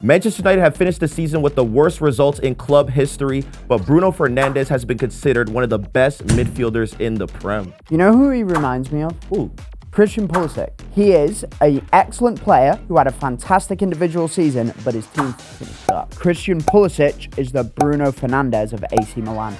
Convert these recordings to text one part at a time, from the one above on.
Manchester United have finished the season with the worst results in club history, but Bruno Fernandes has been considered one of the best midfielders in the Prem. You know who he reminds me of? Ooh. Christian Pulisic. He is an excellent player who had a fantastic individual season, but his team finished up. Christian Pulisic is the Bruno Fernandes of AC Milan.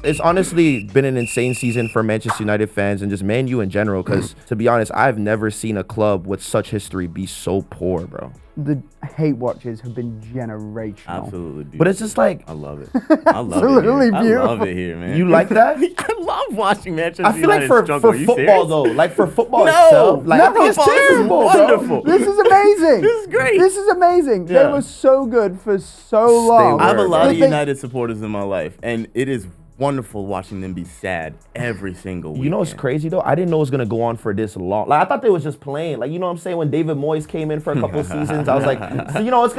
It's honestly been an insane season for Manchester United fans and just Man U in general, because to be honest, I've never seen a club with such history be so poor, bro. The hate watches have been generational. Absolutely beautiful. But it's just like, I love it. I love Absolutely it here. beautiful. I love it here, man. you like that? I love watching Manchester I feel like United for struggle. Are you football serious? though, like for football No, itself, like I think it's football is terrible, wonderful. This is amazing. This is great. This is amazing. They Yeah. were so good for so long. I have a lot of They- United supporters in my life, and it is wonderful watching them be sad every single week. You know what's crazy though? I didn't know it was gonna go on for this long. Like I thought they was just playing. Like, you know what I'm saying? When David Moyes came in for a couple seasons, I was like, so, you know, it's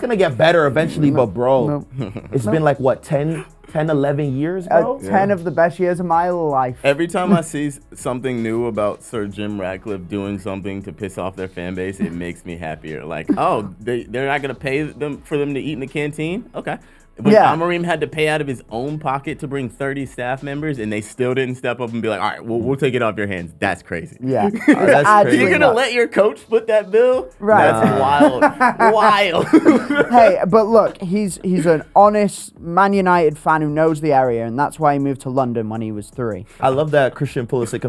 gonna get better eventually. But bro, it's been like what 10, 11 years, bro. 10 of the best years of my life. Every time I see something new about Sir Jim Ratcliffe doing something to piss off their fan base, it makes me happier. Like, oh, they're not gonna pay them for them to eat in the canteen? Okay. When Raheem had to pay out of his own pocket to bring 30 staff members, and they still didn't step up and be like, all right, we'll take it off your hands. That's crazy. Yeah. That's crazy. You're gonna let your coach foot that bill? Right. That's wild. Wild. Hey, but look, he's an honest Man United fan who knows the area, and that's why he moved to London when he was 3. I love that Christian Pulisic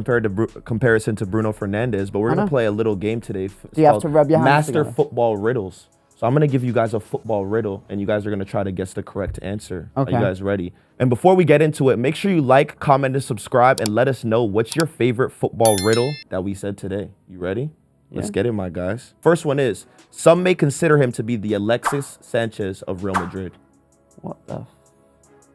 comparison to Bruno Fernandes, but we're gonna play a little game today. Do you have to rub your hands Master together? Football Riddles. So I'm gonna give you guys a football riddle, and you guys are gonna try to guess the correct answer. Okay. Are you guys ready? And before we get into it, make sure you like, comment, and subscribe, and let us know what's your favorite football riddle that we said today. You ready? Let's get it, my guys. First one is, some may consider him to be the Alexis Sanchez of Real Madrid. What the?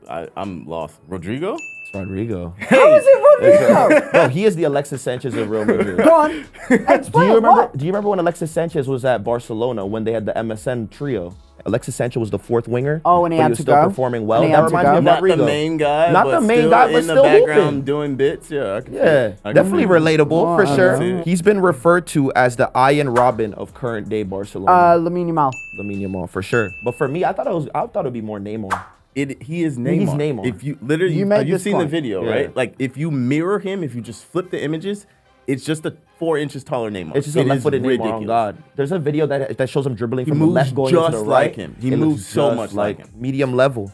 I'm lost. Rodrygo? It's Rodrygo. How is it Rodrigo? No, he is the Alexis Sanchez of Real Madrid. Go on. Explain Do you remember when Alexis Sanchez was at Barcelona when they had the MSN trio? Alexis Sanchez was the fourth winger. Oh, when he but had he was to still go? performing well. When he That had to reminds me go? of Not Rodrygo. the main guy, Not but the main still guy, but in the still background hooping. doing bits. Yeah, I can see Yeah, it. I can definitely see it. relatable for I sure. see it. He's been referred to as the Iron Robin of current day Barcelona. Lamine Yamal. Lamine Yamal for sure. But for me, I thought it'd be more Neymar. He is Neymar. He's Neymar. If you literally, You made you've this seen the point. video, Yeah. right? Like if you mirror him, if you just flip the images, it's just a 4 inches taller Neymar. It's just a It is left-footed Neymar. ridiculous. On God, there's a video that shows him dribbling from the moves left going into just the right. like him. He It moves looks so just much like him. Medium level.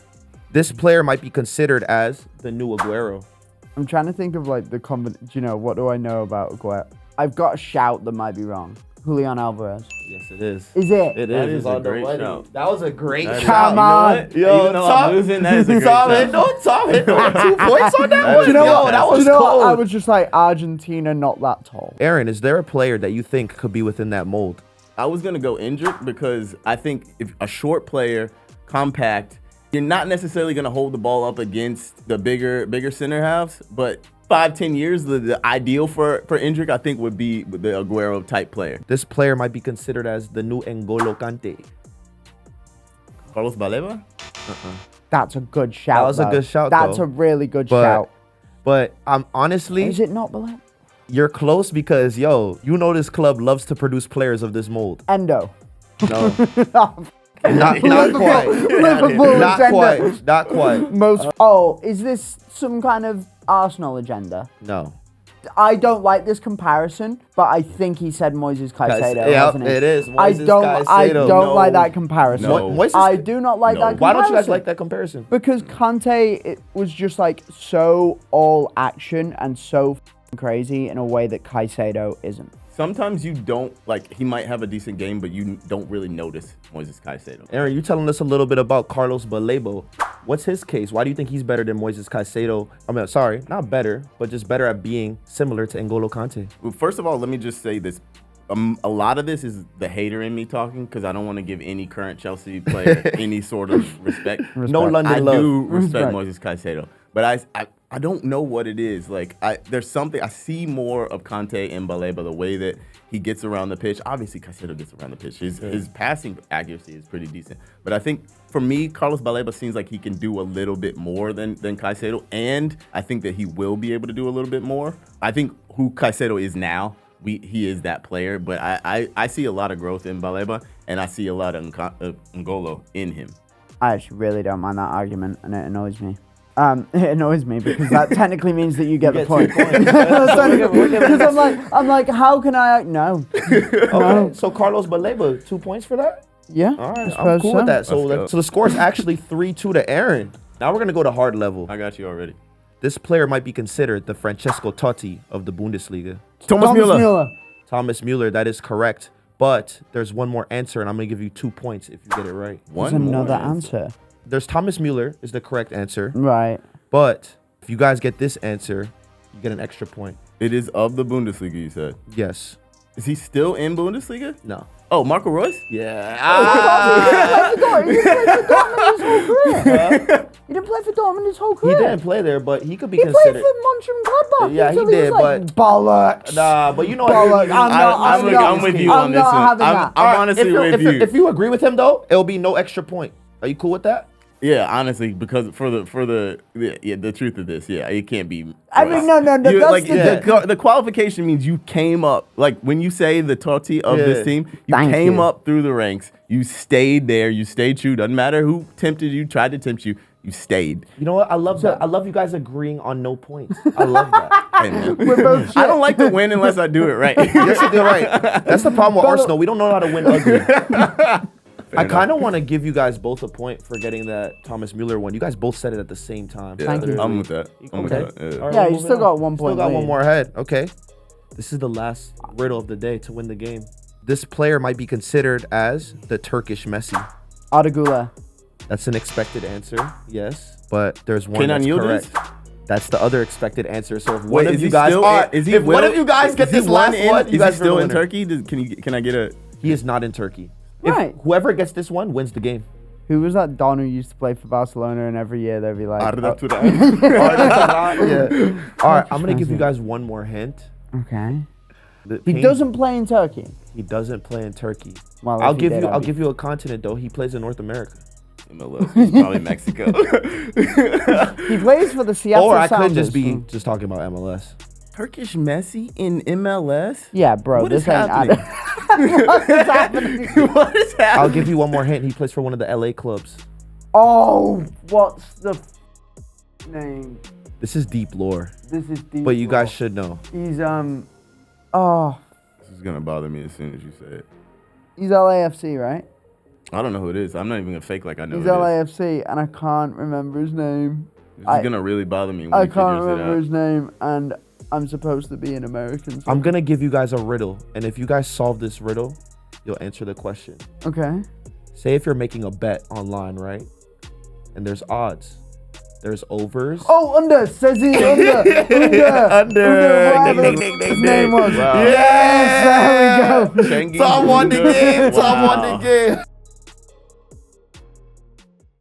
This player might be considered as the new Aguero. I'm trying to think of like the what do I know about Aguero? I've got a shout that might be wrong. Julian Alvarez. Yes, it is. Is it? It That is. is a great shout. That was a great That is- shout. Come on. You know what? Even though I'm losing, that is a great Tom shout. Tom 2 points on that one. Do you know Yo, what? that was Do you know what? cold. I was just like Argentina, not that tall. Aaron, is there a player that you think could be within that mold? I was gonna go Endrick because I think if a short player, compact, you're not necessarily gonna hold the ball up against the bigger center halves, but 5-10 years, the ideal for Endrick, I think, would be the Aguero type player. This player might be considered as the new N'Golo Kante. Carlos Baleba? That's a good shout. That was a though. good shout, That's though. a really good But- shout. But honestly, Is it not Baleb? you're close because, yo, you know this club loves to produce players of this mold. Endo. No, Oh, not Liverpool. quite. Liverpool Not agenda. quite. Not quite. Most. Oh, is this some kind of Arsenal agenda? No. I don't like this comparison, but I think he said Moises Caicedo, Yeah, hasn't he? it is. I Moises don't Caicedo. don't like No. that comparison. No. Moises- I do not like No. that comparison. Why don't you guys like that comparison? Because Kante, it was just like so all action and so f***ing crazy in a way that Caicedo isn't. Sometimes you don't, like, he might have a decent game, but you don't really notice Moises Caicedo. Aaron, you telling us a little bit about Carlos Balebo. What's his case? Why do you think he's better than Moises Caicedo? I mean, sorry, not better, but just better at being similar to N'Golo Kante. Well, first of all, let me just say this. A lot of this is the hater in me talking because I don't want to give any current Chelsea player any sort of respect. No London I love. do respect Respect. Moises Caicedo, but I don't know what it is. Like there's something I see more of Kante and Baleba, the way that he gets around the pitch. Obviously, Caicedo gets around the pitch. His passing accuracy is pretty decent, but I think for me, Carlos Baleba seems like he can do a little bit more than Caicedo, and I think that he will be able to do a little bit more. I think who Caicedo is now he is that player. But I see a lot of growth in Baleba, and I see a lot of Ngolo in him. I actually really don't mind that argument, and it annoys me. It annoys me because that technically means that you get the point. Because I'm like, how can I? No. Okay, so Carlos Baleba, 2 points for that? Yeah. All right, I'm cool with that. So the score is actually 3-2 to Aaron. Now we're going to go to hard level. I got you already. This player might be considered the Francesco Totti of the Bundesliga. Thomas Müller. Thomas Müller, that is correct. But there's one more answer, and I'm going to give you 2 points if you get it right. There's another answer. There's Thomas Müller is the correct answer. Right. But if you guys get this answer, you get an extra point. It is of the Bundesliga, you said? Yes. Is he still in Bundesliga? No. Oh, Marco Reus? Yeah. He didn't play for Dortmund his whole career. He didn't play there, but he could be He considered. played for Mönchengladbach. Yeah, he did, but bollocks. Nah, but you know, Bollocks. I'm with you on this one. having that. I'm honestly with you. If you agree with him though, it'll be no extra point. Are you cool with that? Yeah, honestly, because for the truth of this, yeah, it can't be. I mean, no, You, that's like the qualification means you came up. Like when you say the Totti of this team, you came up through the ranks. You stayed there. You stayed true. Doesn't matter who tempted you, tried to tempt you. You stayed. You know what? I love that. I love you guys agreeing on no points. I love that. Hey, man. I don't like to win unless I do it right. Yes, you did right. That's the problem with Arsenal. We don't know how to win ugly. I kind of want to give you guys both a point for getting that Thomas Müller one. You guys both said it at the same time. Yeah, Thank you. I'm with that. Okay. Yeah. All right, Yeah, you moving still on. got 1 point. Still got one lead. more ahead. Okay. This is the last riddle of the day to win the game. This player might be considered as the Turkish Messi. Arda That's an expected answer, yes. But there's one Kenan that's Yildiz? correct. That's the other expected answer. So if Wait, one of is you he guys still? if one of you guys get this last one, you is guys he still are the in winner. Turkey? Can I get a? He is not in Turkey. Right. If whoever gets this one wins the game. Who was that Don who used to play for Barcelona and every year they'd be like... Arda oh. Yeah. All right, I'm gonna give you guys one more hint. Okay. He doesn't play in Turkey. He doesn't play in Turkey. Well, I'll give you a continent though. He plays in North America. MLS, it's probably Mexico. He plays for the Seattle Or I Sounders. could just be just talking about MLS. Turkish Messi in MLS? Yeah, bro. What this is ain't happening? What is happening? What is happening? I'll give you one more hint. He plays for one of the LA clubs. Oh, what's the name? This is deep lore, This is deep. but you guys lore. should know. He's Oh, This is gonna bother me as soon as you say it. he's LAFC, right? I don't know who it is. I'm not even gonna fake like I know He's who it is. LAFC, and I can't remember his name. This is gonna really bother me when I he can't figures it remember out. his name, and I'm supposed to be an American. So I'm gonna give you guys a riddle, and if you guys solve this riddle, you'll answer the question. Okay. Say if you're making a bet online, right? And there's odds. There's overs. Oh, under. Says he under. Whatever his name was. Wow. Yes, there we go. Chengi Tom won the Buddha. game. Tom won Wow. the game.